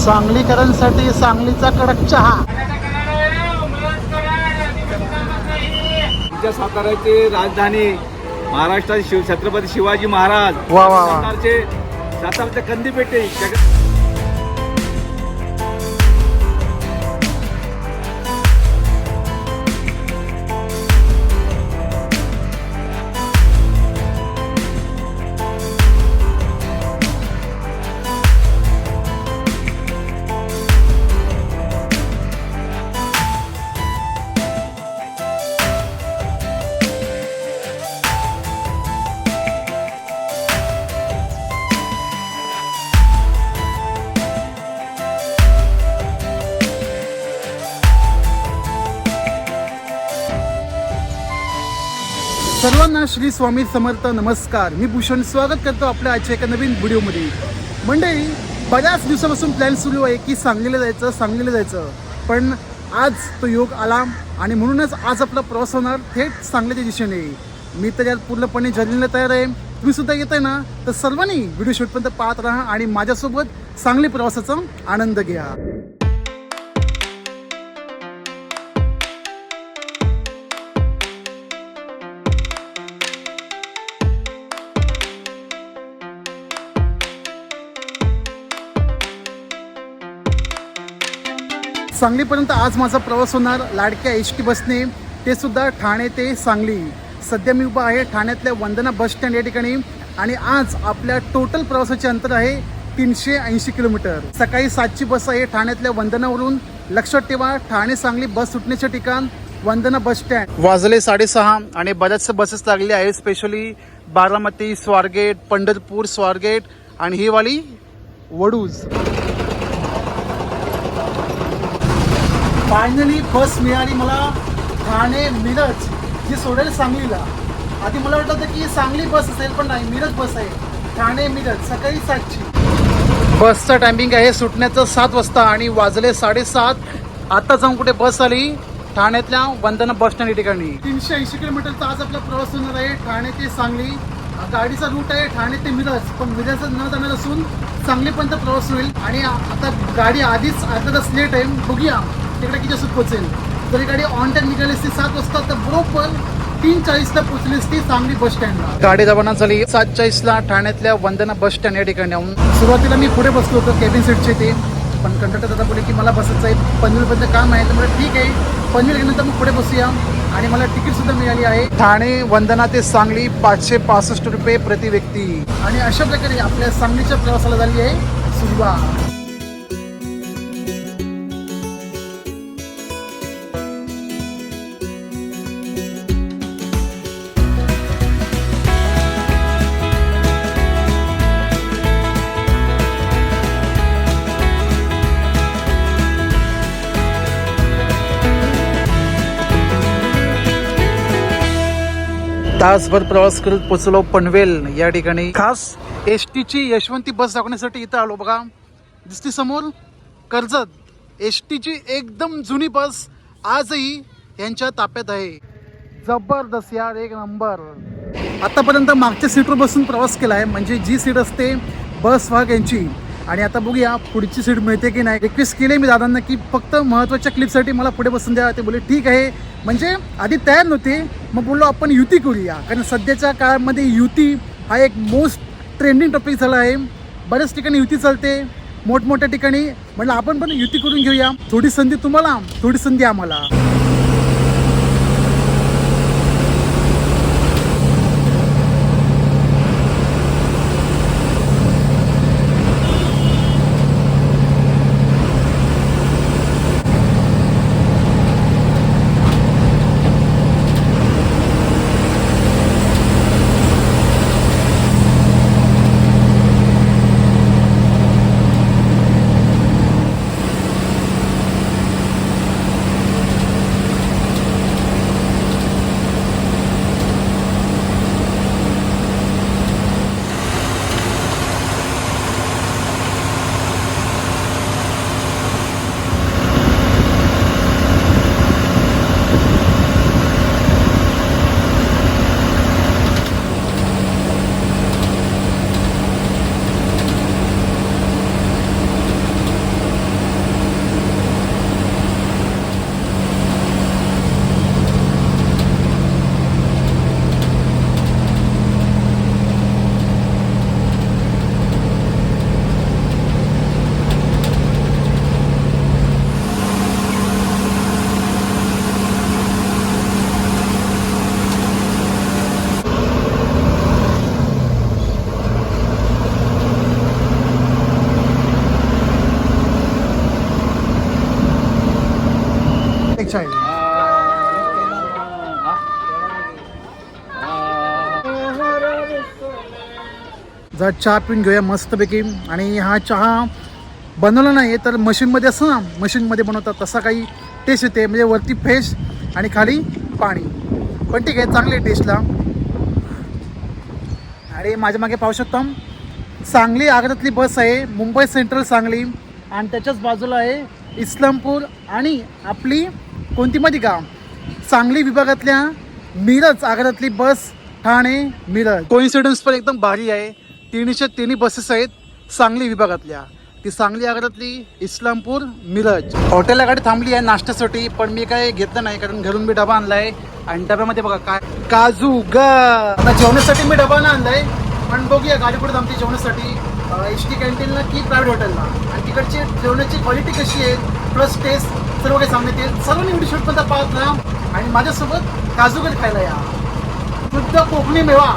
सांगलीकरांसाठी सांगलीचा कडक चहा. आमच्या साताऱ्याची राजधानी महाराष्ट्राचे छत्रपती शिवाजी महाराज. वा वा वा. सातारचे कंदीपेटे. सर्वांना श्री स्वामी समर्थ. नमस्कार, मी भूषण स्वागत करतो आपल्या आजच्या एका नवीन व्हिडिओमध्ये. मंडळी, बऱ्याच दिवसापासून प्लॅन सुरू आहे की सांगलीला जायचं, पण आज तो योग आला आणि म्हणूनच आज आपला प्रवास होणार थेट सांगलीच्या दिशेने. मी तर यात पूर्णपणे जर्नीला तयार आहे. तुम्ही सुद्धा येत आहे ना, तर सर्वांनी व्हिडिओ शेवटपर्यंत पाहत राहा आणि माझ्यासोबत सांगली प्रवासाचा आनंद घ्या. सांगलीपर्यंत आज माझा प्रवास होणार लाडक्या एस टी बसने, ते सुद्धा ठाणे ते सांगली. सध्या मी उभा आहे ठाण्यातल्या वंदना बस स्टँड या ठिकाणी आणि आज आपल्या टोटल प्रवासाचे अंतर आहे 380 किलोमीटर. सकाळी 7ची बस आहे ठाण्यातल्या वंदनावरून. लक्षात ठेवा, ठाणे सांगली बस सुटण्याचे ठिकाण वंदना बस स्टँड. वाजले 6:30 आणि बऱ्याचशा बसेस लागले आहेत, स्पेशली बारामती, स्वारगेट, पंढरपूर, स्वारगेट आणि ही वाली वडूज. फायनली बस मिळाली मला, ठाणे मिरज, जी सोडेल सांगलीला. आधी मला वाटलं होतं की सांगली बस असेल, पण नाही, मिरज बस आहे. ठाणे मिरज सकाळी 7ची. बसचा टायमिंग आहे सुटण्याचं 7 वाजता आणि वाजले 7:30. आता जाऊन कुठे बस आली, ठाण्यातल्या वंदना बस स्टँड या ठिकाणी. 380 किलोमीटरचा आज आपला प्रवास होणार आहे ठाणे ते सांगली. गाडीचा रूट आहे ठाणे ते मिरज, पण मिरज न जाणार असून सांगलीपर्यंत प्रवास होईल. आणि आता गाडी आधीच अर्धा तास लेट आहे, बघूया तिकडे किती सुट पोहोचेल. जरी गाडी ऑन टाइम निघाली असती 7 वाजता, तर बरोबर 3:40ला पोहोचली असती सांगली बस स्टँडला. गाडी रवाना झाली 7:40ला ठाण्यातल्या वंदना बस स्टँड या ठिकाणी. सुरुवातीला मी पुढे बसलो होतो केबिन सीटचे ते, पण कंडक्टर दादा बोलले की मला बसायचं आहे, पनवेलपर्यंत काम आहे. तर मला ठीक आहे, पनवेल गेल्यानंतर मग पुढे बसूया. आणि मला तिकीट सुद्धा मिळाली आहे. ठाणे वंदना ते सांगली 565 रुपये प्रति व्यक्ती. आणि अशा प्रकारे आपल्या सांगलीच्या प्रवासाला झाली आहे सुरुवात. तासभर प्रवास करत पोचलो पनवेल या ठिकाणी. खास एस टीची यशवंती बस दाखवण्यासाठी इथं आलो. बघा, दिसती समोर कर्जत. एस टीची एकदम जुनी बस आजही यांच्या ताफ्यात आहे. जबरदस्त यार, एक नंबर. आतापर्यंत मागच्या सीटवर बसून प्रवास केला आहे, म्हणजे जी सीट असते बस वाहक यांची. आणि आता बघूया पुढची सीट मिळते की नाही. रिक्वेस्ट केली मी दादांना की फक्त महत्त्वाच्या क्लिपसाठी मला पुढे बसून द्या. ते बोलले ठीक आहे. म्हणजे आधी तयार नव्हते, मग बोललो आपण युती करूया, कारण सध्याच्या काळामध्ये युती हा एक मोस्ट ट्रेंडिंग टॉपिक झाला आहे. बऱ्याच ठिकाणी युती चालते, मोठमोठ्या ठिकाणी. म्हटलं आपण पण युती करून घेऊया. थोडी संधी तुम्हाला, थोडी संधी आम्हाला. खायचं आहे. जरा चहा पिऊन घेऊया मस्तपैकी. आणि हा चहा बनवला नाही तर मशीनमध्ये असं ना, मशीनमध्ये बनवतात तसा काही टेस्ट येते. म्हणजे वरती फ्रेश आणि खाली पाणी. पण ठीक आहे, चांगली टेस्टला. आणि माझ्या मागे पाहू शकतो सांगली आग्र्यातली बस आहे, मुंबई सेंट्रल सांगली. आणि त्याच्याच बाजूला आहे इस्लामपूर आणि आपली कोणती माहिती का, सांगली विभागातल्या मिरज आग्र्यातली बस, ठाणे मिरज. कोइन्सिडन्स पण एकदम भारी आहे. तिन्हीच्या तिन्ही बसेस आहेत सांगली विभागातल्या. ती सांगली आग्र्यातली, इस्लामपूर, मिरज. हॉटेलला गाडी थांबली आहे नाश्त्यासाठी, पण मी काय घेतलं नाही कारण घरून मी डबा आणलाय. आणि डब्यामध्ये बघा काय काजू ग. आता जेवणासाठी मी डबा ना आणलाय, पण बघूया गाडी कुठे थांबते जेवणासाठी, HD कॅन्टीनला की प्रायव्हेट हॉटेलला. आणि तिकडची जेवणाची क्वालिटी कशी आहे प्लस टेस्ट सर्व काही सांगण्यात येईल. सर्वांनी व्हिडिओ शूटपर्यंत पाहत राहा आणि माझ्यासोबत काजूगर खायला या. शुद्ध कोकणी मेवा.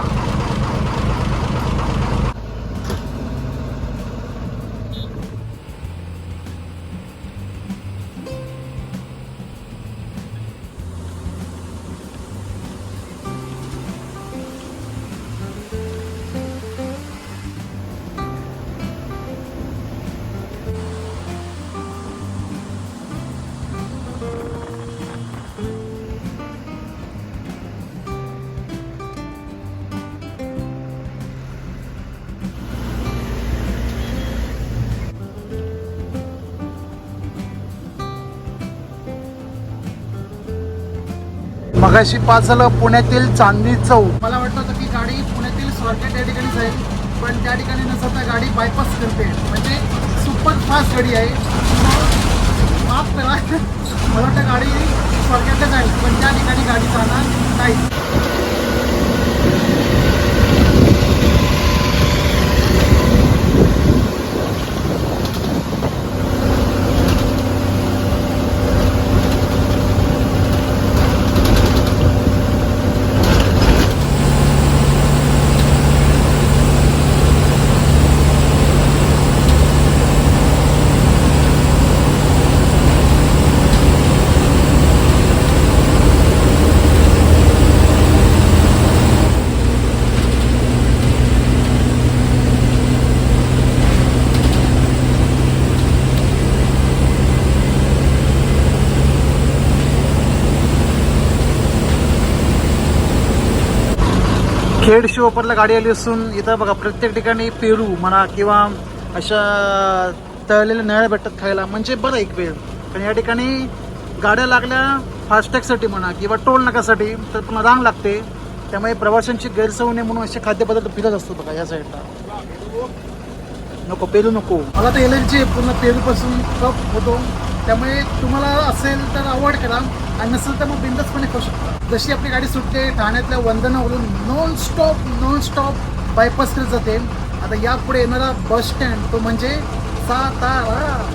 मगाशी पास झालं पुण्यातील चांदणी चौक. मला वाटलं होतं की गाडी पुण्यातील स्वारगेट या ठिकाणी जाईल, पण त्या ठिकाणी न जाता गाडी बायपास करते. म्हणजे सुपर फास्ट गाडी आहे. माफ करा, मला वाटतं गाडी स्वारगेटला जाईल, पण त्या ठिकाणी गाडी जाणार नाही. खेड शिवपरला गाडी आली असून इथं बघा प्रत्येक ठिकाणी पेरू म्हणा किंवा अशा तळलेल्या नळ्या भेटतात खायला. म्हणजे बरं एक वेळ. पण या ठिकाणी गाड्या लागल्या फास्टॅगसाठी म्हणा किंवा टोल नाकासाठी तर पुन्हा रांग लागते. त्यामुळे प्रवाशांची गैरसोय नये म्हणून असे खाद्यपदार्थ फिरत असतो बघा या साईडला. नको पेरू नको. मला तर एलर्जी पूर्ण पेरूपासून कप होतो. त्यामुळे तुम्हाला असेल तर अवॉइड करा आणि नसेल तर मग बिंदासपणे खाऊ शकता. जशी आपली गाडी सुटते ठाण्यातल्या वंदनावरून नॉन स्टॉप बायपास करत जाते. आता यापुढे येणारा बस स्टँड तो म्हणजे सातारा.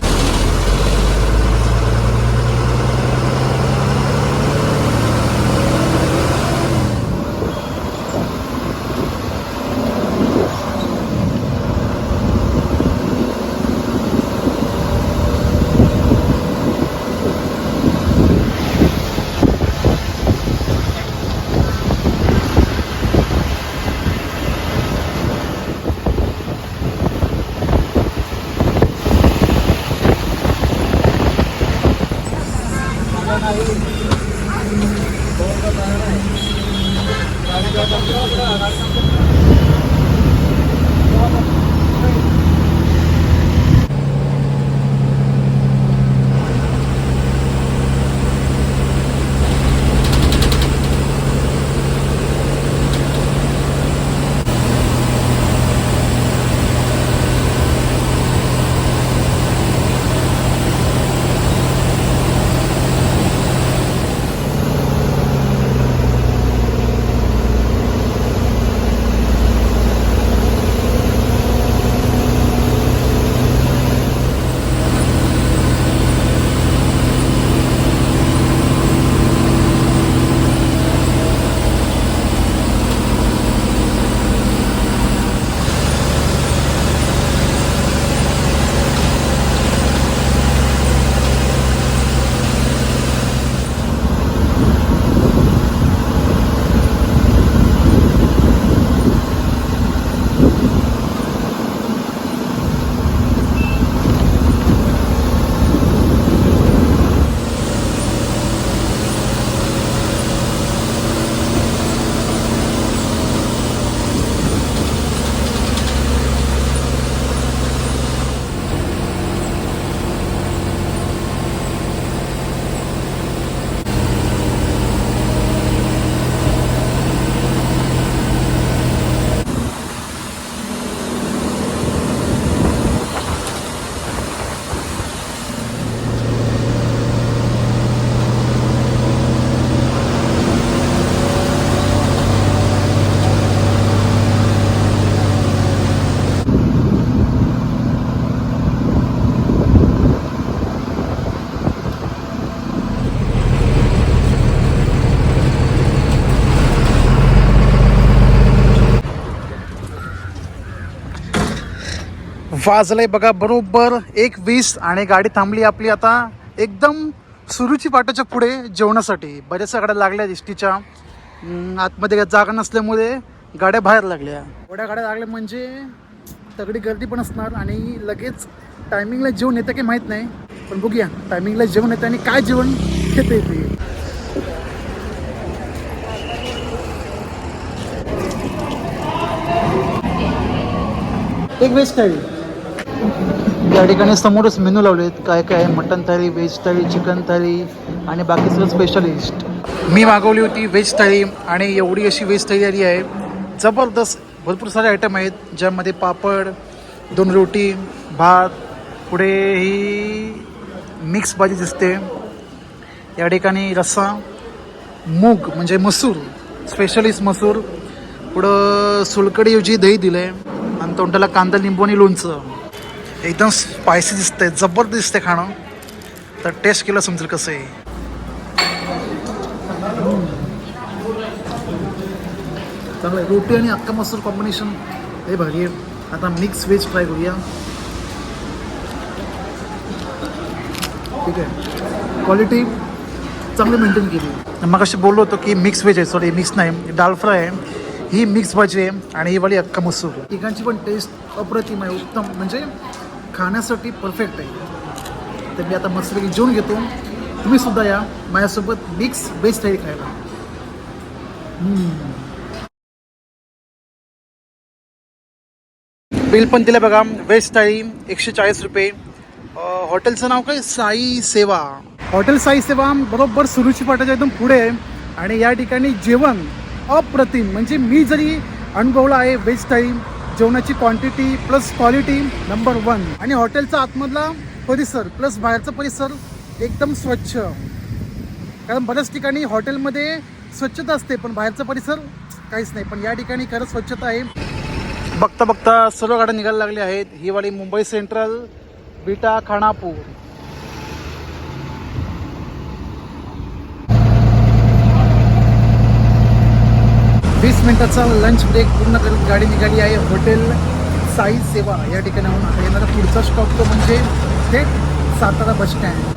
वाजलंय बघा बरोबर 1:20 आणि गाडी थांबली आपली आता एकदम सुरूची पाटाच्या पुढे जेवणासाठी. बऱ्याचशा गाड्या लागल्या एसटीच्या आतमध्ये जागा नसल्यामुळे गाड्या बाहेर लागल्या. एवढ्या गाड्या लागल्या म्हणजे तगडी गर्दी पण असणार आणि लगेच टायमिंगला जेवण येतं की माहीत नाही, पण बघूया टायमिंगला जेवण येतं आणि काय जेवण येतं ते. एक व्हेज थाळी या ठिकाणी समोरच मेनू लावलेत. काय काय आहे, मटन थाळी, व्हेज थाळी, चिकन थाळी आणि बाकी सगळं स्पेशलिस्ट. मी मागवली होती व्हेज थाळी आणि एवढी अशी व्हेज थाळी आली आहे. जबरदस्त भरपूर सारे आयटम आहेत, ज्यामध्ये पापड, 2 रोटी, भात, पुढे ही मिक्स भाजी दिसते. या ठिकाणी रस्सा, मूग म्हणजे मसूर, स्पेशलिस्ट मसूर, पुढं सोलकढीऐवजी दही दिलं आहे आणि तोंडाला कांदा, लिंबू आणि लोणचं. एकदम स्पायसी दिसतंय, जबरदस्त दिसतंय खाणं. तर टेस्ट केलं समजेल कसं आहे. चांगलं आहे. रोटी आणि अख्खा मसूर कॉम्बिनेशन हे भारी आहे. आता मिक्स व्हेज ट्राय करूया. ठीक आहे, क्वालिटी चांगली मेंटेन केली. मग अशी बोललो होतो की मिक्स व्हेज आहे, सॉरी मिक्स नाही, दाल फ्राय आहे, ही मिक्स भाजी आहे आणि ही वाली अख्खा मसूर. तिघांची पण टेस्ट अप्रतिम आहे, उत्तम, म्हणजे खाण्यासाठी परफेक्ट आहे. तर मी आता मस्तपैकी जेवून घेतो. तुम्ही सुद्धा या माझ्यासोबत मिक्स व्हेज थाळी खायला. बिल पण दिलं बघा. व्हेज थाळी 140 रुपये. हॉटेलचं नाव काय, साई सेवा. हॉटेल साई सेवा बरोबर सुरुची पाटाच्या एकदम पुढे आहे आणि या ठिकाणी जेवण अप्रतिम, म्हणजे मी जरी अनुभवलं आहे व्हेज थाळी, जेवणाची क्वांटिटी प्लस क्वालिटी नंबर 1. आणि हॉटेलचा आतमधला परिसर प्लस बाहेरचा परिसर एकदम स्वच्छ. कारण बऱ्याच ठिकाणी हॉटेलमध्ये स्वच्छता असते पण बाहेरचा परिसर काहीच नाही, पण या ठिकाणी खरंच स्वच्छता आहे. बघता बघता सर्व गाड्या निघायला लागल्या आहेत. ही वाली मुंबई सेंट्रल, बिटा, खानापूर. वीस मिनिटाचा लंच ब्रेक पूर्ण करत गाडी निघाली आहे हॉटेल साई सेवा या ठिकाणाहून. आता येणारा पुढचा स्टॉप तो म्हणजे थेट सातारा बस स्टँड.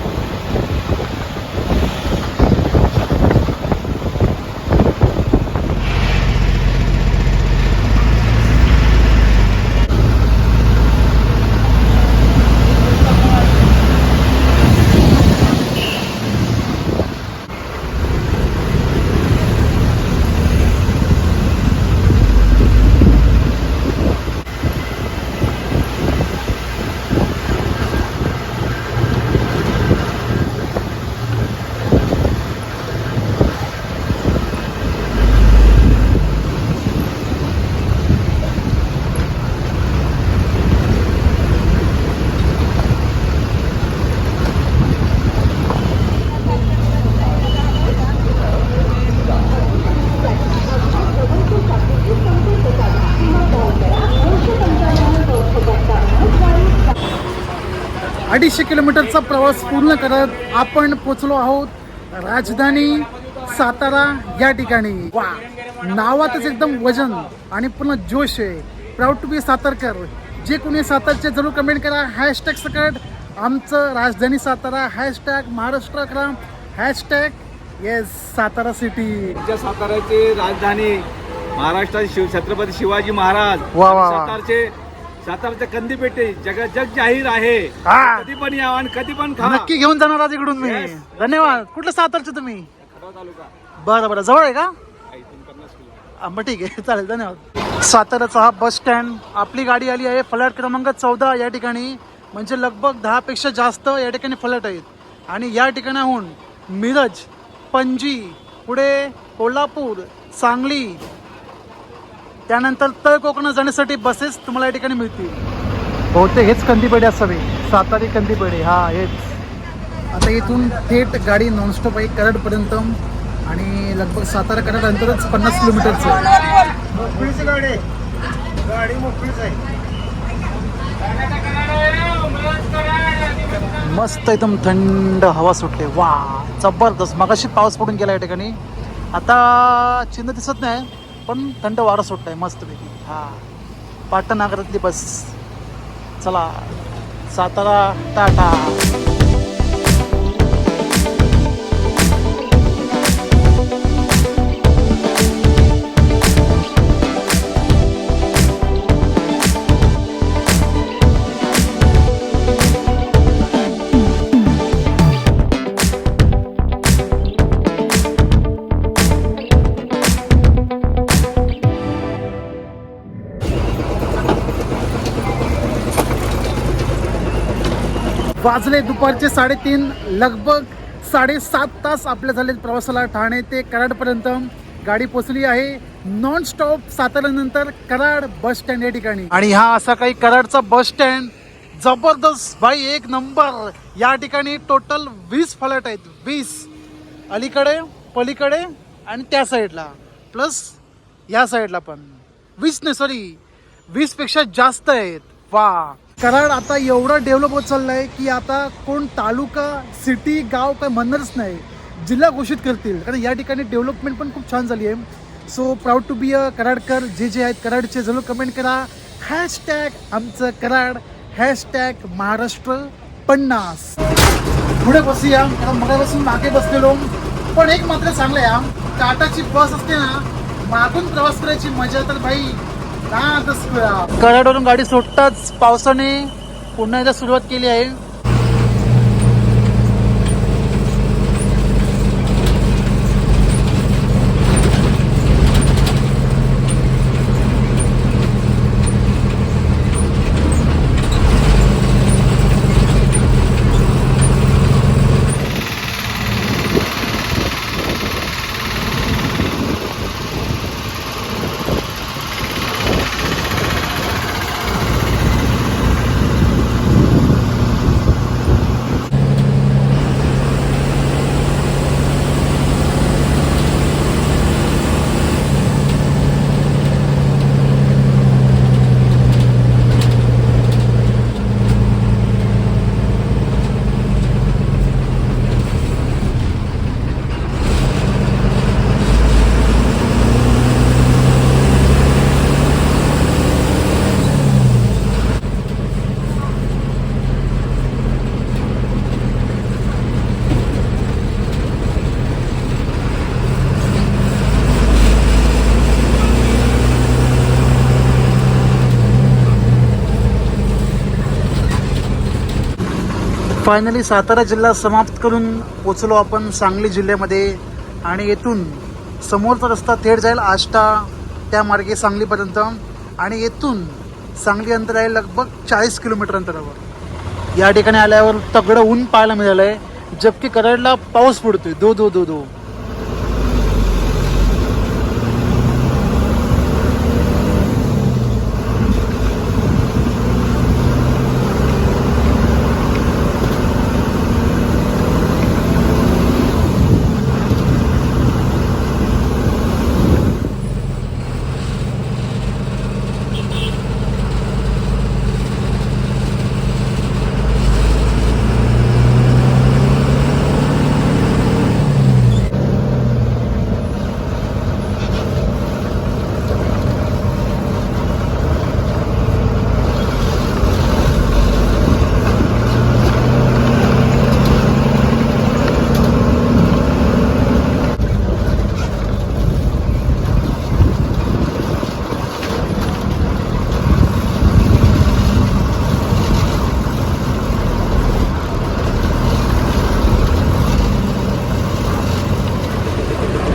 अडीचशे किलोमीटरचा प्रवास पूर्ण करत आपण पोचलो आहोत राजधानी सातारा या ठिकाणी. वा, नावातच एकदम वजन आणि पूर्ण जोश आहे. प्राऊड टू बी सातारकर. जे कोणी सातारचे जरूर कमेंट करा. हॅशटॅग सकट आमचं राजधानी सातारा, हॅशटॅग महाराष्ट्र करा, हॅशटॅग येस सातारा सिटी. साताऱ्याचे राजधानी महाराष्ट्राचे छत्रपती शिवाजी महाराज. वा वा. सातारचे कंदी पेटे जग जाहीर आहे. कधी पण या आणि कधी पण खा. नक्की घेऊन जाणार आज इकडून मी. धन्यवाद. कुठलं सातारचे तुम्ही? तालुका. बरं बरं, जवळ आहे का? मग ठीक आहे, चालेल, धन्यवाद. साताऱ्याचा हा बस स्टँड. आपली गाडी आली आहे फ्लॅट क्रमांक 14 या ठिकाणी, म्हणजे लगभग 10 पेक्षा जास्त या ठिकाणी फ्लॅट आहेत. आणि या ठिकाणाहून मिरज, पणजी, पुढे कोल्हापूर, सांगली, त्यानंतर तळ कोकणात जाण्यासाठी बसेस तुम्हाला या ठिकाणी मिळतील. बहुतेक हेच कंदीपेढे असावे, सातारी कंदीपेढे. हा हेच. आता इथून थेट गाडी नॉनस्टॉप आहे कराडपर्यंत आणि लगभग सातारा कराड अंतरच 50 किलोमीटरचं आहे. मस्त एकदम थंड हवा सुटते. वा, जबरदस्त. मगाशी पाऊस पडून गेला या ठिकाणी. आता चिन्ह दिसत नाही पण थंड वारा सुटत आहे मस्तपैकी. हा, पाटण नागरातली बस. चला सातारा टाटा. वाजले दुपारचे 3:30. लगभग 7.5 तास आपले झाले प्रवासाला. ठाणे ते कराडपर्यंत गाडी पोचली आहे. नॉन स्टॉप साताऱ्यानंतर कराड बस स्टँड या ठिकाणी. आणि हा असा काही कराडचा बस स्टँड जबरदस्त भाई, एक नंबर. या ठिकाणी टोटल 20 फलाट आहेत. 20 अलीकडे, पलीकडे आणि त्या साईडला, प्लस या साईडला पण 20 नाही, सॉरी 20 पेक्षा जास्त आहेत. वा, कराड आता एवढं डेव्हलप होत चाललंय की आता कोण तालुका, सिटी, गाव काय म्हणणारच नाही, जिल्हा घोषित करतील. कारण या ठिकाणी डेव्हलपमेंट पण खूप छान झाली आहे. So proud to be a Karadkar. जे जे आहेत कराडचे जरूर कमेंट करा. हॅशटॅग आमचं कराड, हॅशटॅग महाराष्ट्र 50. पुढे बसूया, कारण मगापासून मागे बसलेलो. पण एक मात्र चांगलं आहे, टाटाची बस असते ना, मागून प्रवास करायची मजा तर भाई कराडवरून गाडी सुटताच पावसाने पुन्हा एकदा सुरुवात केली आहे. फायनली सातारा जिल्हा समाप्त करून पोचलो आपण सांगली जिल्ह्यामध्ये. आणि येथून समोरचा रस्ता थेट जाईल आष्टा, त्या मार्गे सांगलीपर्यंत. आणि येथून सांगली अंतर आहे लगभग 40 किलोमीटर अंतरावर. या ठिकाणी आल्यावर तगडं ऊन पाहायला मिळालं आहे, जबकि कराडला पाऊस पडतोय दो दो दो दो.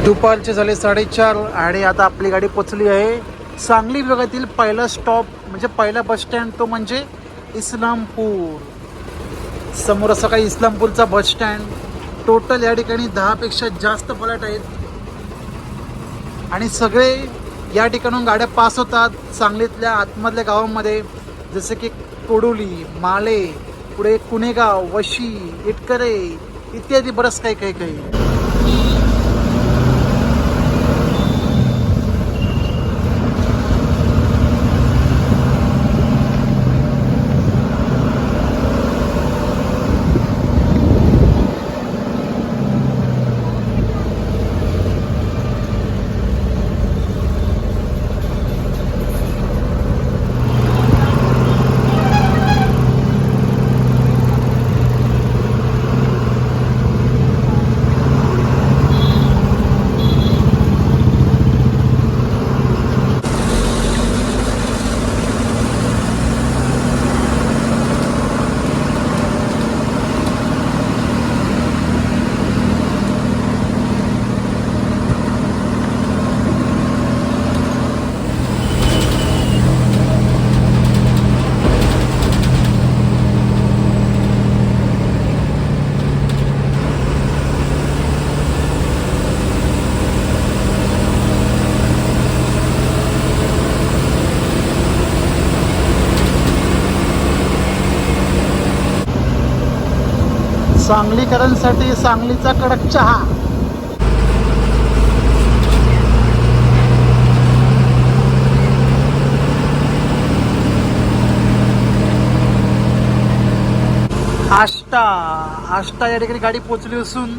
दुपारचे झाले 4:30 आणि आता आपली गाडी पोचली आहे सांगली विभागातील पहिला स्टॉप म्हणजे पहिला बस स्टँड, तो म्हणजे इस्लामपूर. समोर असं काही इस्लामपूरचा बस स्टँड. टोटल या ठिकाणी 10 पेक्षा जास्त फलाट आहेत आणि सगळे या ठिकाणून गाड्या पास होतात सांगलीतल्या आतमधल्या गावांमध्ये, जसे की कोडोली, माले, पुढे कुणेगाव, वशी, इटकरे इत्यादी बरंच काही. सांगलीकरांसाठी सांगलीचा कडक चहा. आष्टा या ठिकाणी गाडी पोहोचली असून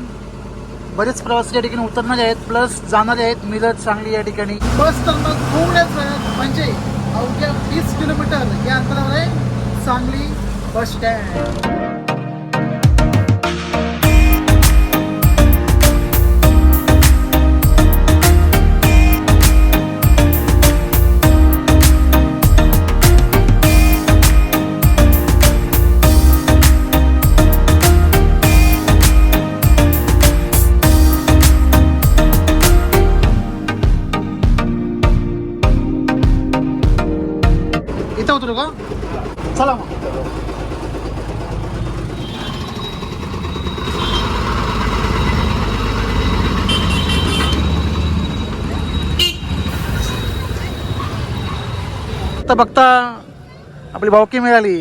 बरेच प्रवासी या ठिकाणी उतरणारे आहेत प्लस जाणारे आहेत मिरज सांगली या ठिकाणी. बस तर मग थोड्याच वेळात म्हणजे अवघ्या 20 किलोमीटर या अंतरावर आहे सांगली बस स्टँड. इथं उतरू का? चला मग. आता बघता आपली भावकी मिळाली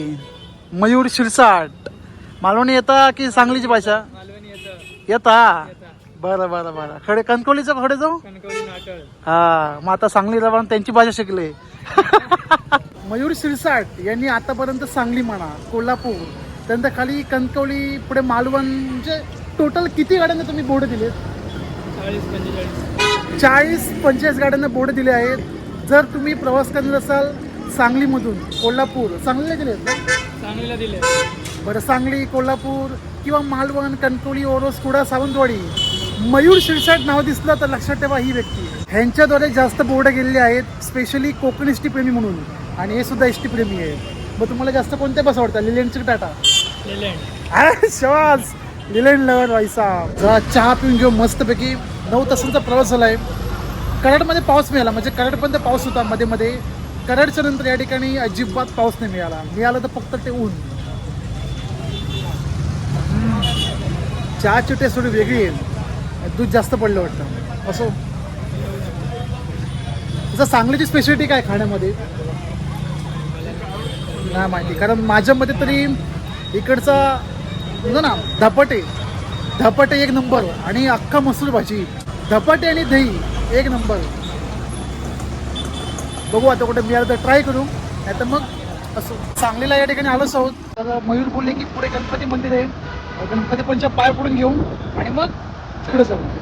मयूर शिरसाट. मालवणी येता की सांगलीची भाषा येता? बरं बरं बरं. खडे कणकवलीचं खडे जाऊ हा मग आता सांगलीला पण त्यांची भाषा शिकले. मयूर शिरसाट यांनी आतापर्यंत सांगली म्हणा कोल्हापूर त्यानंतर खाली कणकवली पुढे मालवण म्हणजे टोटल किती गाड्यांना तुम्ही बोर्ड दिले? 40-45 गाड्यांना बोर्ड दिले आहेत. जर तुम्ही प्रवास करणार असाल सांगलीमधून कोल्हापूर सांगलीला दिले बरं सांगली कोल्हापूर किंवा मालवण कणकवली ओरोस कुडा सावंतवाडी मयूर शिरसाट नाव दिसलं तर लक्षात ठेवा ही व्यक्ती. ह्यांच्याद्वारे जास्त बोर्ड गेलेले आहेत स्पेशली कोकण एस टी प्रेमी म्हणून आणि हे सुद्धा एस टी प्रेमी आहेत. मग तुम्हाला जास्त कोणत्या बस आवडतात लिलँडची टाटा? शवाज लिलँड लवर व्हायचा. जरा चहा पिऊन घेऊ मस्तपैकी. 9 तासांचा प्रवास झाला आहे. कराडमध्ये पाऊस मिळाला म्हणजे कराडपर्यंत पाऊस होता मध्ये मध्ये. कराडच्या नंतर या ठिकाणी अजिबात पाऊस नाही मिळाला तर फक्त ते ऊन. चहाची टेस्ट थोडी वेगळी आहे. दूध जास्त पडलं वाटतं असो. तसं सांगलीची स्पेशालिटी काय खाण्यामध्ये नाही माहिती कारण माझ्या मते तरी इकडचा म्हणजे ना धपाटे एक नंबर आणि अख्खा मसूर भाजी धपाटे आणि दही एक नंबर. बघू आता कुठे मिळालं तर ट्राय करू नाही तर मग असं. सांगलीला या ठिकाणी आलोच आहोत तर मयूर बोलले की पुढे गणपती मंदिर आहे. गणपती पंचा पाय पडून घेऊ आणि मग पुढे जाऊ.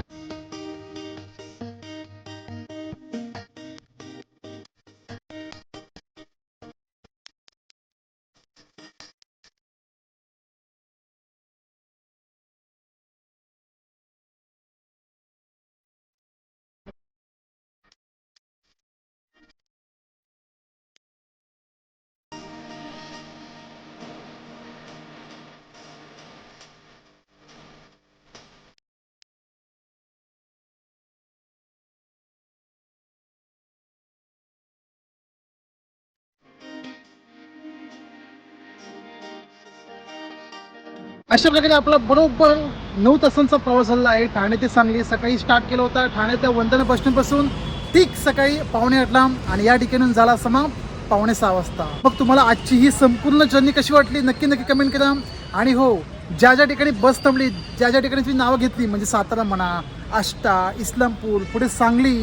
अशा प्रकारे आपला बरोबर 9 तासांचा प्रवास झाला आहे. ठाणे ते सांगली सकाळी स्टार्ट केला होता ठाणे त्या वंदना बस स्टँडपासून ठीक सकाळी 5:30 आणि या ठिकाणी झाला समाप्त 5:45 वाजता. मग तुम्हाला आजची ही संपूर्ण जर्नी कशी वाटली नक्की कमेंट करा. आणि हो ज्या ज्या ठिकाणी बस थांबली ज्या ज्या ठिकाणी तुम्ही नावं घेतली म्हणजे सातारा म्हणा आष्टा इस्लामपूर पुढे सांगली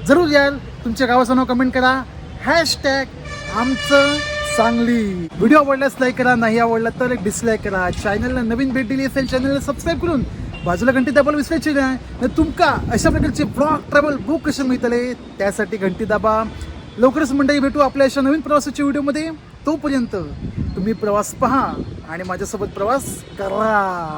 जरूर याल. तुमच्या गावाचं नाव कमेंट करा. #आमचं सांगली. व्हिडिओ आवडल्यास लाईक करा नाही आवडला तर डिसलाईक करा. चॅनलला नवीन भेट दिली असेल चॅनलला सबस्क्राईब करून बाजूला घंटी दाबायला विसरायची नाही. तुमका अशा प्रकारचे ब्लॉग ट्रॅव्हल बुक कसे मिळतले त्यासाठी घंटी दाबा. लवकरच मंडळी भेटू आपल्या अशा नवीन प्रवासाच्या व्हिडिओमध्ये. तोपर्यंत तुम्ही प्रवास पहा आणि माझ्यासोबत प्रवास करा.